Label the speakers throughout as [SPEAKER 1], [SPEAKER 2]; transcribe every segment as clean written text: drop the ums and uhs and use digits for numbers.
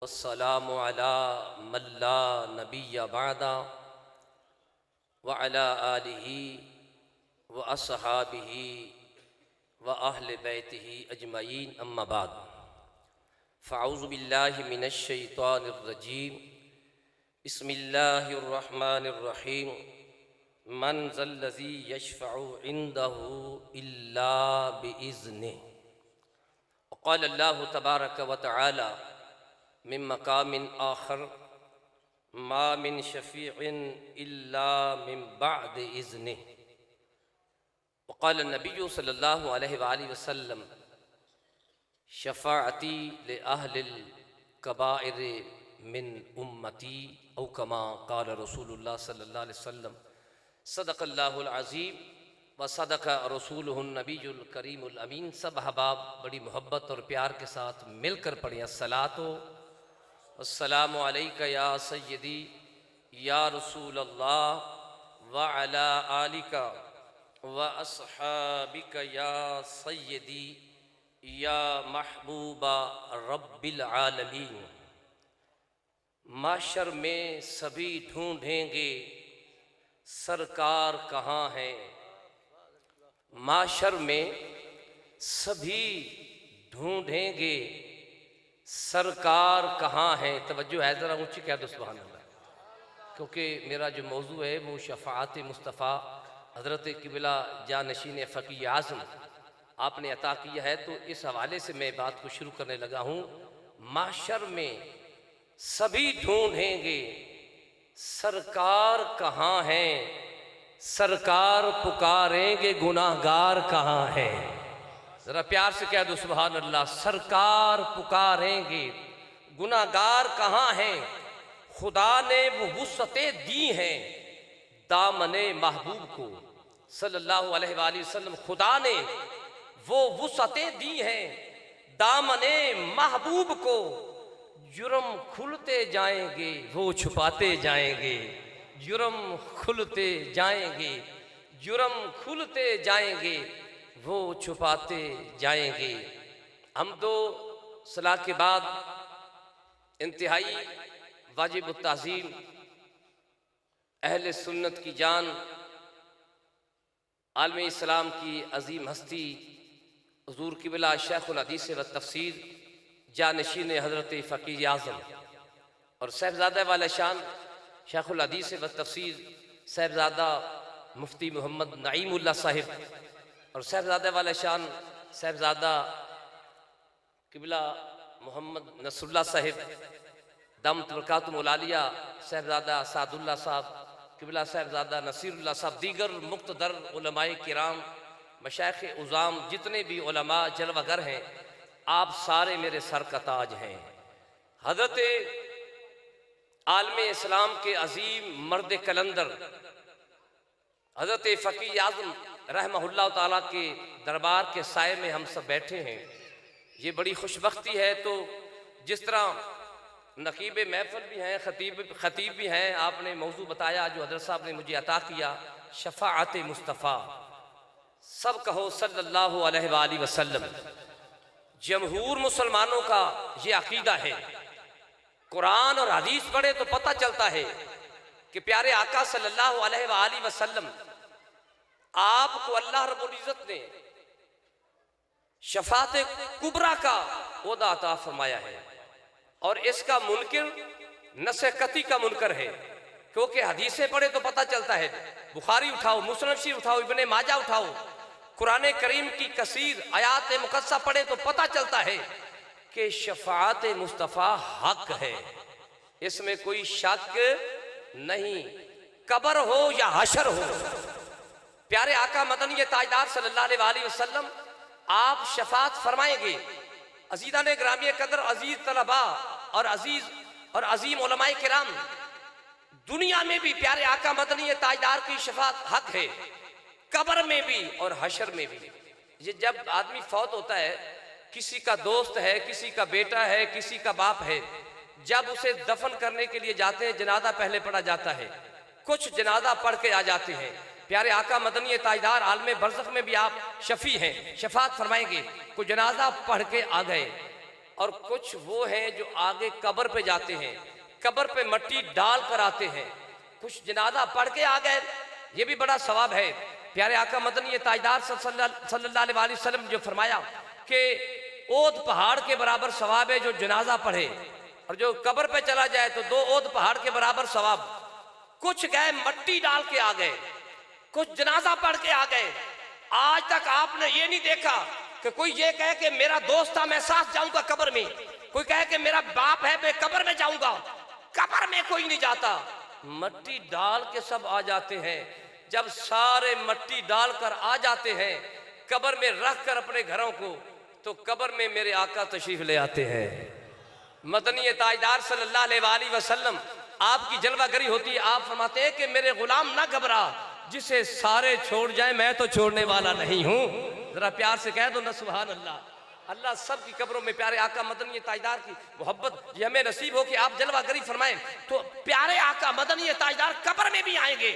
[SPEAKER 1] वस्सलामु अला मल्ला नबिय्य बअदा व अला आलिहि व अस्हाबिहि व अहले बैतिहि अजमईन अम्मा बाद फ़अऊज़ु बिल्लाहि मिनश शैतानिर रजीम बिस्मिल्लाहिर रहमानिर रहीम मन ज़ल्लज़ी यशफ़अु इंदहु इल्ला बिइज़्निहि क़ाल अल्लाहु तबारक व तआला मिन मकामिन आखर मा मिन शफ़ीइन इल्ला मिन बअद इज़्निहि क़ाल नबी सल्लल्लाहु अलैहि वसल्लम शफ़ाअती ले अहलिल कबाइर मिन उम्मती औ कमा क़ाल रसूलुल्लाह सल्लल्लाहु अलैहि वसल्लम सदक़ल्लाहुल अज़ीम व सदक़ रसूलुहुन नबीयुल करीमुल अमीन। सब अहबाब बड़ी मोहब्बत और प्यार के साथ मिलकर पढ़ें अस्सलातो अस्सलामु अलैका या सय्यदी या रसूलल्लाह व अला आलिका व अस्हाबिका या सय्यदी या महबूबा रब्बिल आलमीन। माशर में सभी ढूंढेंगे सरकार कहाँ है, माशर में सभी ढूंढेंगे सरकार कहाँ है। तवज्जो है, ज़रा ऊँची कह दो सुभान अल्लाह, क्योंकि मेरा जो मौजू है वो शफ़ाअत मुस्तफ़ा हज़रत क़िबला जानशीन फ़क़ीह आज़म आपने अता किया है, तो इस हवाले से मैं बात को शुरू करने लगा हूँ। माशर में सभी ढूंढेंगे सरकार कहाँ है, सरकार पुकारेंगे गुनाहगार कहाँ है। ज़रा प्यार से कह दो सुभान अल्लाह। सरकार पुकारेंगे गुनाहगार कहाँ हैं। खुदा ने वो वुसअतें दी हैं दामने महबूब को सल्लल्लाहु अलैहि वसल्लम। खुदा ने वो वुसअतें दी हैं दामने महबूब को। जुर्म खुलते जाएंगे वो छुपाते जाएंगे, जुर्म खुलते जाएंगे, जुर्म खुलते जाएंगे वो छुपाते जाएंगे। हम दो सलाह के बाद इंतहाई वाजिब ताज़ीम अहले सुन्नत की जान आलम इस्लाम की अजीम हस्ती हुज़ूर क़िबला शेखुल हदीस व तफसीर जानशीन हज़रत फ़क़ीह आज़म और साहिबज़ादा वाला शान शेखुल हदीस व तफसीर साहिबज़ादा मुफ्ती मोहम्मद नईमुल्लाह साहिब और साहिबज़ादा वाला शान साहिबज़ादा क़िबला मोहम्मद नसरुल्लाह साहिब दामत बरकातुहुल आलिया साहिबज़ादा सादुल्लाह साहब क़िबला साहिबज़ादा नसीरुल्लाह साहब दीगर मुक़्तदर उलमाए किराम मशाइख़ उज़ाम जितने भी उलमा जलवागर हैं, आप सारे मेरे सर का ताज हैं। हज़रत आलम इस्लाम के अजीम मर्द कलंदर हज़रत फ़क़ीह आज़म रहमहुल्लाह ताला के दरबार के साये में हम सब बैठे हैं। ये बड़ी खुशबख्ती है। तो जिस तरह नकीब महफिल भी हैं, ख़तीब भी हैं, आपने मौजू बताया जो हज़रत साहब ने मुझे अता किया शफ़ाअत मुस्तफ़ा। सब कहो सल्लल्लाहु अलैहि वसल्लम। जमहूर मुसलमानों का ये अकीदा है। कुरान और हदीस पढ़े तो पता चलता है कि प्यारे आका सल्लल्लाहु अलैहि वसल्लम आपको अल्लाह रब्बुल इज़्ज़त ने शफ़ाअत कुबरा का ओहदा अता फरमाया है और इसका मुनकिर नसकती का मुनकर है, क्योंकि हदीसें पढ़े तो पता चलता है। बुखारी उठाओ, मुस्लिम शरीफ उठाओ, इब्ने माजा उठाओ, कुरान करीम की कसीर आयात मुकस्सा पढ़े तो पता चलता है कि शफ़ाअत मुस्तफ़ा हक है, इसमें कोई शक नहीं। कब्र हो या हशर हो, प्यारे आका मदनी ताजदार सल्लल्लाहु अलैहि वसल्लम आप शफ़ाअत फरमाएंगे। अज़ीज़ान ग्रामी कदर, अजीज तलबा और अजीज और अजीम उलमाए किराम, दुनिया में भी प्यारे आका मदनी ताजदार की शफ़ाअत हक है, कब्र में भी और हशर में भी। ये जब आदमी फौत होता है, किसी का दोस्त है, किसी का बेटा है, किसी का बाप है, जब उसे दफन करने के लिए जाते हैं जनाजा पहले पढ़ा जाता है, कुछ जनाजा पढ़ के आ जाते हैं। प्यारे आका मदनी ताजदार आलम बरज़ख में भी आप शफ़ी हैं, शफ़ाअत फरमाएंगे। कोई जनाजा पढ़ के आ गए और कुछ वो हैं जो आगे कब्र पे जाते हैं, कब्र पे मट्टी डाल कर आते हैं, कुछ जनाजा पढ़ के आ गए, ये भी बड़ा सवाब है। प्यारे आका मदनी ताजदार सल्लल्लाहु अलैहि वसल्लम जो फरमाया कि ओद पहाड़ के बराबर सवाब है जो जनाजा पढ़े, और जो कब्र पे चला जाए तो 2 ओद पहाड़ के बराबर सवाब। कुछ गए मट्टी डाल के आ गए, कुछ जनाजा पढ़ के आ गए। आज तक आपने ये नहीं देखा कि कोई ये कहे कि मेरा दोस्त था मैं साथ जाऊंगा कब्र में, कोई कहे कि मेरा बाप है मैं कब्र में जाऊंगा। कब्र में कोई नहीं जाता, मट्टी डाल के सब आ जाते हैं। जब सारे मट्टी डाल कर आ जाते हैं कब्र में रख कर अपने घरों को, तो कब्र में मेरे आका तशरीफ ले आते हैं। मदनी ताजदार सल्लल्लाहु अलैहि वसल्लम आपकी जलवागरी होती है, आप फरमाते हैं कि मेरे गुलाम ना घबरा, जिसे सारे छोड़ जाए मैं तो छोड़ने वाला नहीं हूं। जरा प्यार से कह दो ना सुभान अल्लाह। अल्लाह सब की कब्रों में प्यारे आका मदनी ताजदार की मोहब्बत ये हमें नसीब हो कि आप जलवागरी फरमाएं, तो प्यारे आका मदनी ताजदार कब्र में भी आएंगे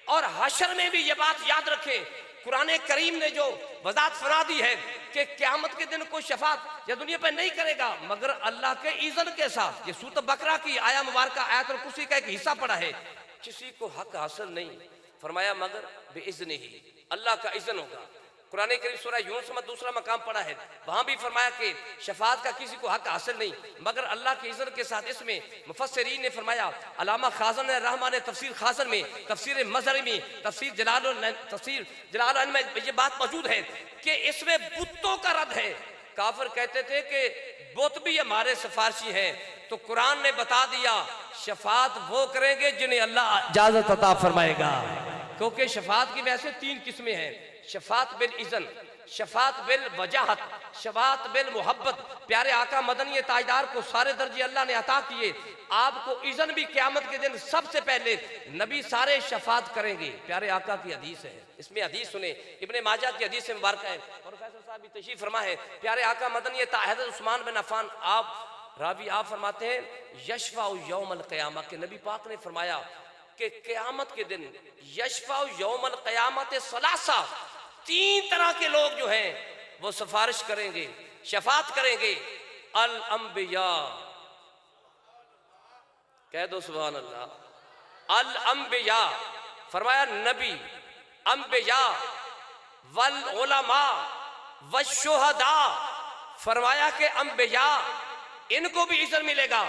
[SPEAKER 1] और हशर में भी ये बात याद रखें। कुरान करीम ने जो वजात फरमा दी है कि क़यामत के दिन कोई शफात या दुनिया पर नहीं करेगा मगर अल्लाह के इज़्न के साथ। ये सूरत बकरा की आया मुबारक आयतुल कुर्सी का एक हिस्सा पड़ा है। किसी को हक हासिल नहीं फरमाया मगर बेइज़्न ही, अल्लाह का इज़्न होगा। कुरान करीम सूरह यूनुस में दूसरा मकाम पड़ा है, वहां भी फरमाया कि शफात का किसी को हक हासिल नहीं मगर अल्लाह के इज़्न के साथ। इसमें मुफस्सिरीन ने फरमाया, अलामा खाज़न रहमान ने तफसीर खाज़न में, तफसीर मज़हरी में, तफसीर जलाल में ये बात मौजूद है कि इसमें बुतों का रद्द है। काफिर कहते थे कि बुत भी हमारे सिफारशी हैं, तो कुरान ने बता दिया शफात वो करेंगे जिन्हें अल्लाह इजाजत अता फरमाएगा। क्योंकि शफात की वैसे 3 किस्में हैं, Shafat bill isn't, Shafat bill Wajahat, Shafat bill मोहब्बत। प्यारे आका मदनी ताजदार को सारे दर्जे अल्लाह ने अता किए। आपको इज़न भी क़यामत के दिन सबसे पहले नबी सारे शफात करेंगे। प्यारे आका की हदीस है, इसमें हदीस सुने, इब्ने माजा की हदीस से मुबारक है, प्रोफेसर साहब भी तशरीफ फरमा है। प्यारे आका मदनी हज़रत उस्मान बिन अफ़्फ़ान आप रावी आप फरमाते हैं यशफा यौमल क़यामा के नबी पाक ने फरमाया कि क़यामत के दिन यशफा यौमल क़यामत सलासा 3 तरह के लोग जो हैं वो सिफारिश करेंगे, शफात करेंगे। अल अंबिया, कह दो सुभान अल्लाह। अल अंबिया फरमाया नबी, अंबिया वल उलमा वशुहदा, फरमाया कि अंबिया इनको भी इज़्न मिलेगा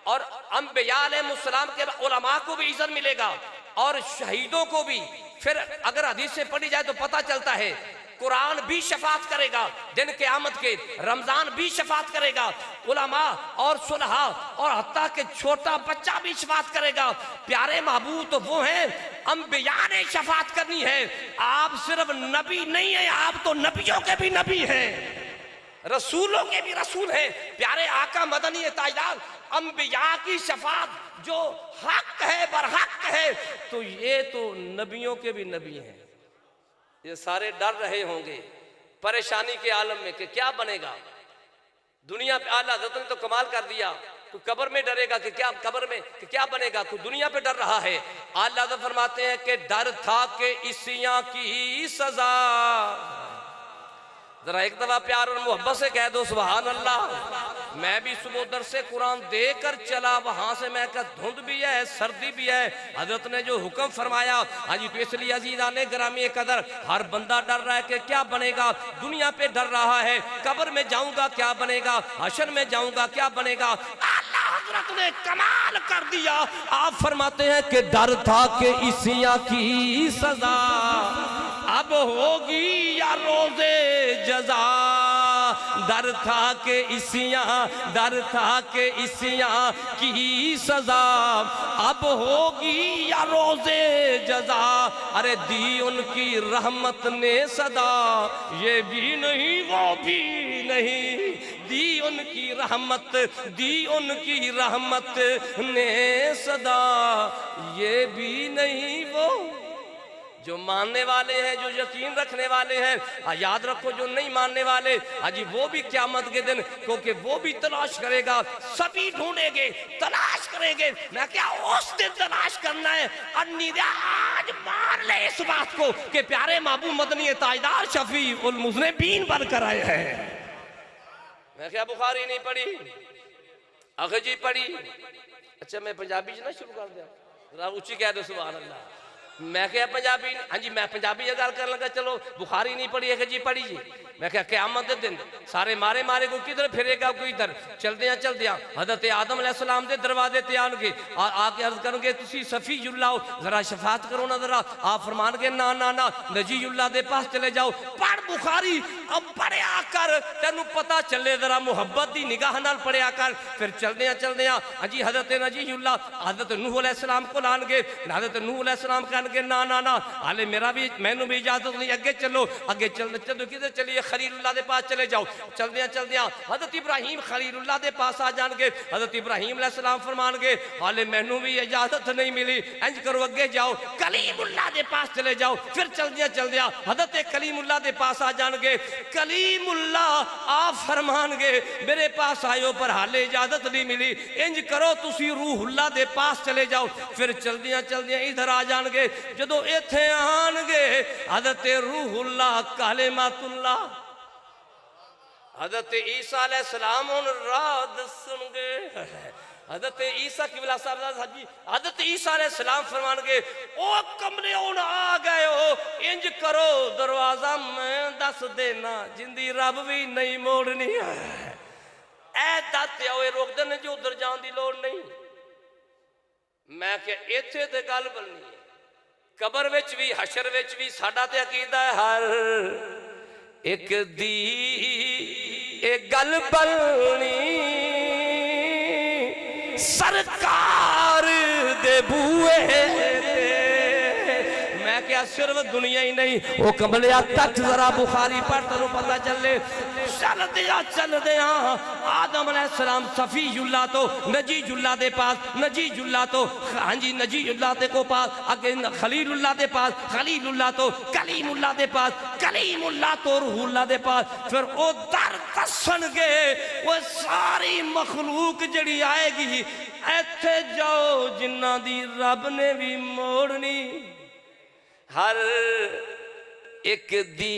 [SPEAKER 1] और अंबिया अलैहिस्सलाम के उलमा को भी इज़्न मिलेगा और शहीदों को भी। फिर अगर हदीस से पढ़ी जाए तो पता चलता है कुरान भी शफात करेगा दिन क़यामत के, रमजान भी शफात करेगा, उलमा और सुलहा और हत्ता के छोटा बच्चा भी शफात करेगा। प्यारे महबूब तो वो हैं अंबिया ने शफात करनी है। आप सिर्फ नबी नहीं है, आप तो नबियों के भी नबी हैं, रसूलों के भी रसूल हैं। प्यारे आका मदनी ताजदार अंबिया की शफात जो हक है बरहक है, तो ये तो नबियों के भी नबी हैं। ये सारे डर रहे होंगे परेशानी के आलम में कि क्या बनेगा दुनिया पे। आला हज़रत ने तो कमाल कर दिया, तू कब्र में डरेगा कि क्या, कब्र में कि क्या बनेगा, तू दुनिया पे डर रहा है। आला हज़रत फरमाते हैं कि डर था कि इसियां की सजा। जरा एक दफा प्यार और मोहब्बत से कह दो सुभान अल्लाह। मैं भी समुद्र से कुरान देकर चला, वहां से मैं कहा धुंध भी है सर्दी भी है, हजरत ने जो हुक्म फरमाया हाजी, तो इसलिए अजीजा ने ग्रामी कदर हर बंदा डर रहा है कि क्या बनेगा, दुनिया पे डर रहा है, कब्र में जाऊंगा क्या बनेगा, हशर में जाऊंगा क्या बनेगा। अल्लाह हजरत ने कमाल कर दिया, आप फरमाते हैं कि डर था कि इसियां की सजा अब होगी या रोजे जजा। डर था कि इसियां, डर था कि इसियां की सजा अब होगी या रोजे जजा। अरे दी उनकी रहमत ने सदा, ये भी नहीं वो भी नहीं, दी उनकी रहमत, दी उनकी रहमत ने सदा, ये भी नहीं वो। जो मानने वाले हैं, जो यकीन रखने वाले हैं, याद रखो जो नहीं मानने वाले हाजी वो भी क़यामत के दिन, क्योंकि वो भी तलाश करेगा, सभी ढूंढेंगे तलाश करेंगे। मैं क्या उस दिन तलाश करना है। आज मान ले इस बात को कि प्यारे महबूब मदनी ताजदार शफी उल मुज़निबीन बनकर आए हैं। मैं क्या बुखारी नहीं पढ़ी? आखिर जी पढ़ी। अच्छा मैं पंजाबी च ना शुरू कर दिया, जरा उच्ची कह दो सुभान अल्लाह। मैं क्या पंजाबी? हाँ जी मैं पंजाबी गल कर लगा, चलो बुखारी नहीं पढ़ी है जी पढ़ी जी। मैं क्या क़यामत दे दिन सारे मारे मारे कोई किधर फिरेगा कोई इधर। चलदियां चलदियां हज़रत आदम अलैहिस्सलाम दे दरवाजे ते आनगे, आके अर्ज करेंगे तुसी सफ़ीयुल्लाह हो, जरा शफात करो ना जरा। आप फरमानगे ना ना ना नजीयुल्लाह दे पास चले जाओ। पढ़ बुखारी, अब पढ़िया कर, तेनू पता चले जरा मुहब्बत दी निगाह नाल पढ़िया कर। फिर चलदियां चलदियां अजी हज़रत नजीयुल्लाह हज़रत नूह अलैहिस्सलाम को आनगे। हज़रत नूह अलैहिस्सलाम कहनगे ना ना ना हाले मेरा भी मैनू भी इजाजत नहीं, अगे चलो अगे चल चलो किधर चलिए खलीलुल्लाह दे पास चले जाओ। चलदियां चलदियां हज़रत इब्राहीम खलीलुल्लाह दे पास आ जाएंगे। हज़रत इब्राहीम अलैहिस्सलाम फरमानगे हाले मैनू भी इजाजत नहीं मिली, इंज करो अगे जाओ कलीमुल्लाह दे पास चले जाओ। फिर चलदियां चलदियां हज़रत कलीमुल्लाह दे पास आ जाएंगे। कलीमुल्लाह आप फरमानगे मेरे पास आयो पर हाले इजाजत नहीं मिली, इंज करो तुसी रूहुल्लाह दे पास चले जाओ। फिर चलदियां चलदियां इधर आ जाएंगे। जदों इत्थे आनगे हज़रत रूहुल्लाह कलिमातुल्लाह हज़रत ईसा अलैहिस्सलाम हुण राह दसणगे। हज़रत ईसा किबला साहब जी हज़रत ईसा अलैहिस्सलाम फरमानगे ओ कमले हुण आ गए हो, इंज करो दरवाजा मैं दस देना जिंदी रब भी नहीं मोड़नी है। ऐ दाते होए रोक देने जो उधर जाने की लोड़ नहीं। मैं क्या इत्थे ते गल बननी है, कबर विच भी हशर विच भी साडा ते अकीदा है हर एक दी एक गल बननी सरकार दे बूए। मैं क्या सिर्फ दुनिया ही नहीं वो कमलिया तक जरा बुखारी पढ़ तेन पता चले। चलदिया आदम अलैहिस्सलाम सफ़ीयुल्लाह तो नजीयुल्लाह दे पास, नजीयुल्लाह तो हाँ जी नजीयुल्लाह दे को पास, आगे खलीलुल्लाह दे पास, खलीलुल्लाह तो कलीमुल्लाह दे पास, कलीमुल्लाह तो रूहुल्लाह दे पास। फिर वो दर दसणगे वो सारी मखलूक जड़ी आएगी इत्थे जाओ जिन्ना दी रब ने भी मोड़नी हर एक दी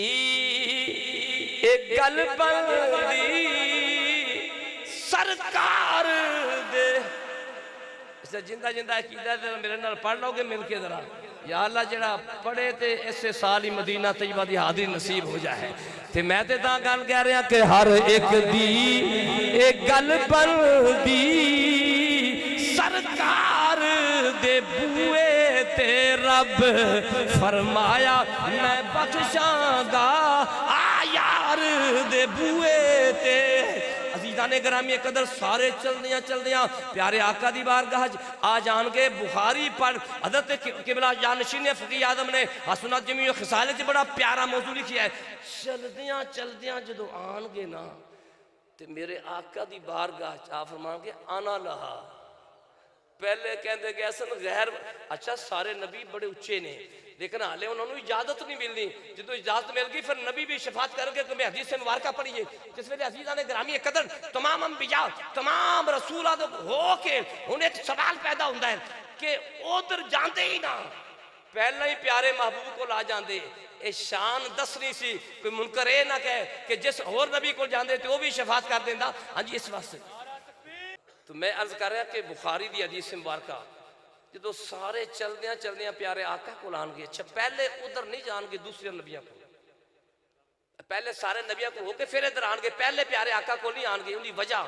[SPEAKER 1] एक गल बनदी सरकार दे। जिंदा जिंदा कीदा मेरे नाल पढ़ लोगे मिल के जरा या अल्लाह जड़ा पढ़े ते इसे साल ही मदीना तैयबा दी हाज़री नसीब हो जाए। ते मैं ते तां गल कह रहा कि हर एक दी एक गल बनदी सरकार दे बूए ते रब फरमाया मैं बख्शांगा आ यार दे बूए ते। अज़ीज़ाने गिरामी कदर सारे चलदियां चलदियां प्यारे आका दी बारगाह आ जाएंगे। बुखारी पढ़ हज़रत किबला जानशीन फ़क़ीह आज़म ने हसनत जमी खिसाले च बड़ा प्यारा मौजू लिखिया है। चलदियां चलदियां जदों आनगे ना ते मेरे आका दी बारगाह च आ फरमाएंगे आना लहा। पहले कहते गए सन गैर अच्छा सारे नबी बड़े उच्चे ने लेकिन हाले उन्होंने इजाजत नहीं मिलनी। जो इजाजत मिल गई फिर नबी भी शफात करके तुम्हें हदीस से मुबारका पढ़िए जिस वे अज़ीज़ा ने गिरामी कदर तमाम अंबिया तमाम रसूल हो के उन्हें एक सवाल पैदा होता है कि उधर जाते ही ना पहले ही प्यारे महबूब को ला जाते। ये शान दसनी सी कोई मुनकर ये ना कहे कि जिस होर नबी को जाते तो वह भी शफात कर देंदा। हाँ जी इस वास्ते तो मैं अर्ज कर रहा कि बुखारी दी हदीस से मुबारका जो सारे चलदियां चलदियां प्यारे आका को आएंगे। अच्छा पहले उधर नहीं जाएंगे दूसरे नबिया को, पहले सारे नबिया को होके फिर इधर आएंगे, पहले प्यारे आका को नहीं आएंगे। उनकी वजह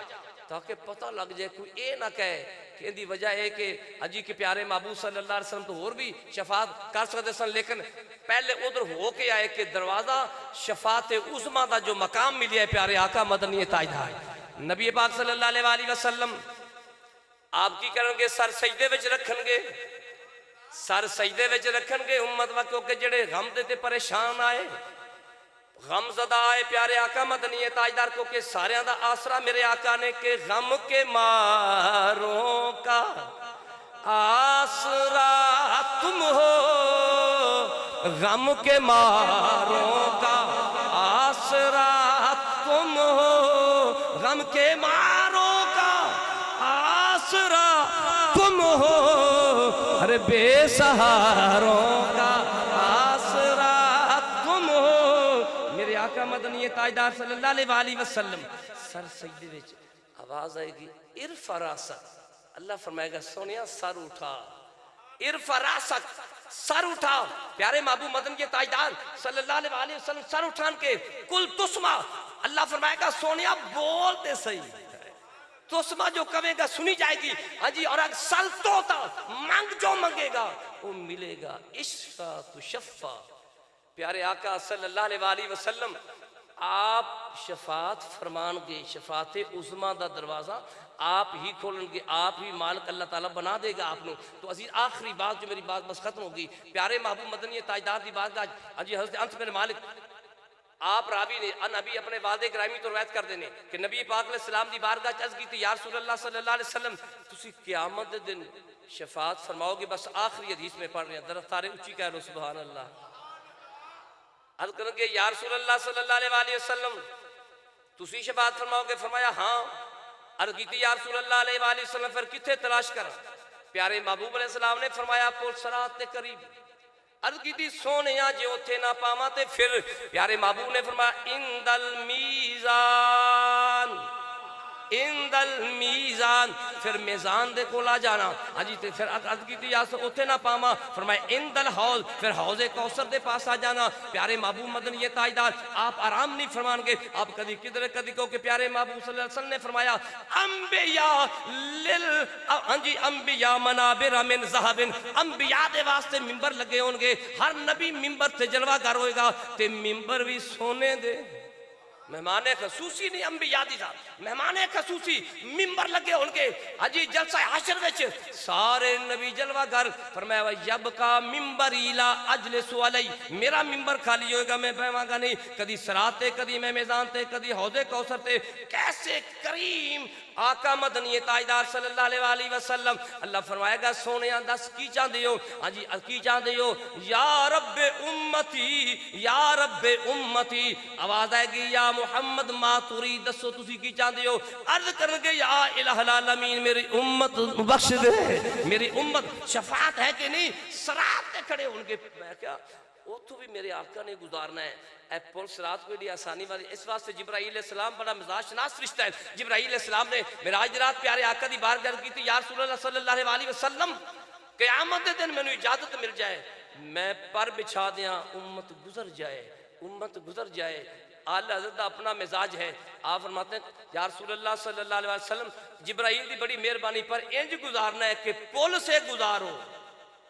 [SPEAKER 1] ताकि पता लग जाए कोई ये ना कहे कि इनकी वजह है कि अजी के प्यारे महबूब सल्लल्लाहु अलैहि वसल्लम तो होर भी शफात कर सकते सन लेकिन पहले उधर होके आए कि दरवाजा शफात उज़मा का जो मकाम मिले है प्यारे आका मदनी ताजदार नबी पाक सल्लल्लाहु अलैहि वसल्लम आप की करेंगे सर सजदे विच रखणगे, सर सजदे विच रखणगे उम्मत वा क्योंकि जेड़े गम दे ते परेशान आए गमज़दा आए प्यारे आका मदनी ताजदार को के सारियां दा आसरा मेरे आका ने के गम के मारों का आसरा तुम हो, गम के मारों का आसरा तुम हो, गम के मारों का आसरा तुम हो, अरे बेसहारों का आसरा तुम हो। मेरे आका मदनी ताजदार सल्लल्लाहु अलैहि वसल्लम सर सजदे विच आवाज आएगी इरफा रासक, अल्लाह फरमाएगा सोनिया सर उठा, इरफा रासक सर उठा। प्यारे महबूब मदन के ताजदार सल्लल्लाहु अलैहि वसल्लम सर उठान के कुल तुस्मा, अल्लाह फरमाएगा सोनिया बोलते सही, तुस्मा जो कहेगा सुनी जाएगी। हाँ जी, और अगर सल तो मांग जो मांगेगा वो मिलेगा। इश्फा तुशफ़ा, प्यारे आका सल्लल्लाहु अलैहि वसल्लम आप शफात फरमानगे, शफात उज़मा दा दरवाज़ा आप ही खोलेंगे, आप ही मालिक अल्लाह ताला बना देगा आपने। तो अजीज आखिरी बात जो मेरी बात बस खत्म होगी, प्यारे महबूब मदनी ताजदार की बात अजी हज़रत अंत मेरे मालिक आप रावी ने नबी अपने वादे ग्रामी तो रवायत कर देने कि नबी पाक अलैहिस्सलाम दी बारगाह च अर्ज़ की थी या रसूलल्लाह सल्लल्लाहु अलैहि वसल्लम तुसी क़यामत दे दिन शफात फरमाओगे। बस आखिरी हदीस में पढ़ रहे हैं, दरख्त सारे ऊंची कह रहे हो सुभान अल्लाह। अर्ज़ करेंगे या रसूलल्लाह सल्लल्लाहु अलैहि वसल्लम तुसी शफात फरमाओगे? फरमाया हाँ। अर्ज़ की थी या रसूलल्लाह अलैहि वसल्लम फिर किथे तलाश करा? प्यारे महबूब अलैहिस्सलाम ने फरमाया पुल सरात के करीब। अर्ज़ की थी सोने जो उथे ना पावा ते फिर प्यारे महबूब ने फरमाया इंदल मीज़ान, इंदल मीज़ान, फिर मीज़ान दे कोल आ जाना। हाँ जी, तो फिर अर्ज़ की थी यार उथे ना पावा, फरमाया इंदल हौज, फिर हौज़े कौसर दे पास आ जाना। प्यारे महबूब मदन ये ताजदार आप आराम नहीं फरमानगे, आप कभी किधर कभी कहो कि प्यारे महबूब सल्लल्लाहु अलैहि वसल्लम ने फरमाया अंबिया लिल, हाँ जी अंबिया मनाबिर मिन ज़हबिन, अंबिया दे वास्ते मिंबर लगे होंगे, हर नबी मिंबर से जलवागर होएगा ते मिंबर भी सोने दे। मेहमाने खसूसी नहीं अंबिया दी साहब, मेहमाने खसूसी मिंबर लगे उनके। अजी जलसा हाशर विच सारे नबी जलवागर। फरमाया जब का मिंबर इला अजलिसु अलई, मेरा मिंबर खाली होएगा मैं बैवांगा नहीं, कदी सराते कदी मैं मैदान ते कदी हौज़े कौसर ते। कैसे करीम आका मदनी ताजदार सल्लल्लाहु अलैहि वसल्लम। अल्लाह फरमाएगा सोने दस की चाहते हो? हाँ जी की चाहते हो? या रब्बे उम्मती, या रब्बे उम्मती, आवाज आएगी या मुहम्मद मातुरी दसो तुसी की चाहते हो? अर्ज करके या इलाहुल आलमीन मेरी उम्मत बख्श दे, मेरी उम्मत शफात है कि नहीं? सरात पे खड़े उनके, मैं क्या उतो भी मेरे आका ने गुजारना है पुल सरात को बड़ी आसानी वाली। इस वास्ते जिब्राईल अलैहिस्सलाम बड़ा मिजाज शनास रिश्ता है। जिब्राईल अलैहिस्सलाम ने मेराज रात प्यारे आका दी बारगाह की थी या रसूलल्लाह सल्लल्लाहु अलैहि वसल्लम क़यामत दे दिन मैनू इजाजत मिल जाए मैं पर बिछा दिया उम्मत गुजर जाए, उम्मत गुजर जाए। आला हज़रत अपना मिजाज है, आप फरमाते हैं या रसूलल्लाह सल्लल्लाहु अलैहि वसल्लम जिब्राईल की बड़ी मेहरबानी पर इंज गुजारना है कि पुल से गुजारो,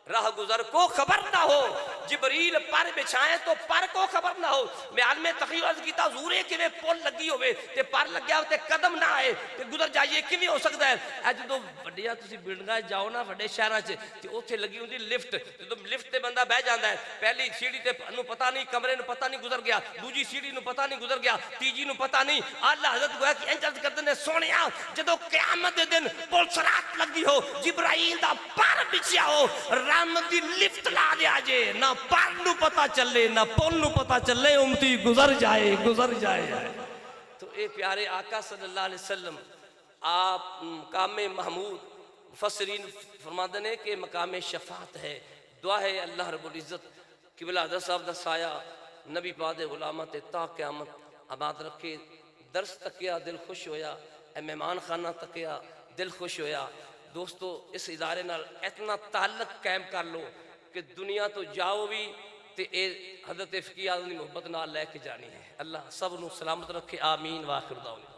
[SPEAKER 1] राह गुजर को खबर ना हो। जिब्रील पर बिछाए तो पर को खबर ना हो। मैं आलमे तक़ीर अर्ज़ कीता हुज़ूरे किवें पुल लगी होवे ते पर लग्या ते कदम ना आए ते गुजर जाइए किवें हो सकदा है? जो वड्डियां तुसीं बिल्डिंगां जाओ ना वड्डे शहरां च ते उत्थे लगी हुंदी लिफ्ट, जो लिफ्ट ते बंदा बह जांदा है, पहली सीढ़ी ते नूं पता नहीं, कमरे नूं पता नहीं गुजर गया, दूजी सीढ़ी नूं पता नहीं गुजर गया, तीजी नूं पता नहीं। आला हज़रत गोया कि इंज अर्ज़ करदे ने सोहणिया जदों क़यामत दे दिन पुल सरात लगी हो, जिब्राईल दा पर बिछिया हो, रहमत दी लिफ्ट ला दिया जे, ना पर नूं पता चले ना पुल नूं पता चले, उम्मती गुजर जाए, गुजर जाए। तो ये प्यारे आका सल्लल्लाहु अलैहि वसल्लम आप मकाम महमूद मुफस्सिरीन फरमाते हैं कि मकाम शफात है। दुआ है अल्लाह रब्बुल इज़्ज़त किबला हज़रत साहब दा साया नबी पाक दे गुलामां ते ता क़यामत आबाद रखे। दर्स तकिया दिल खुश होया, मेहमान खाना तकिया दिल खुश होया। दोस्तों इस इदारे नाल इतना ताल्लुक कायम कर लो कि दुनिया तो जाओ भी तो ये हज़रत फ़कीह आज़म दी मोहब्बत नाल लैके जानी है। अल्लाह सब नूं सलामत रखे, आमीन। वाखिर दावना।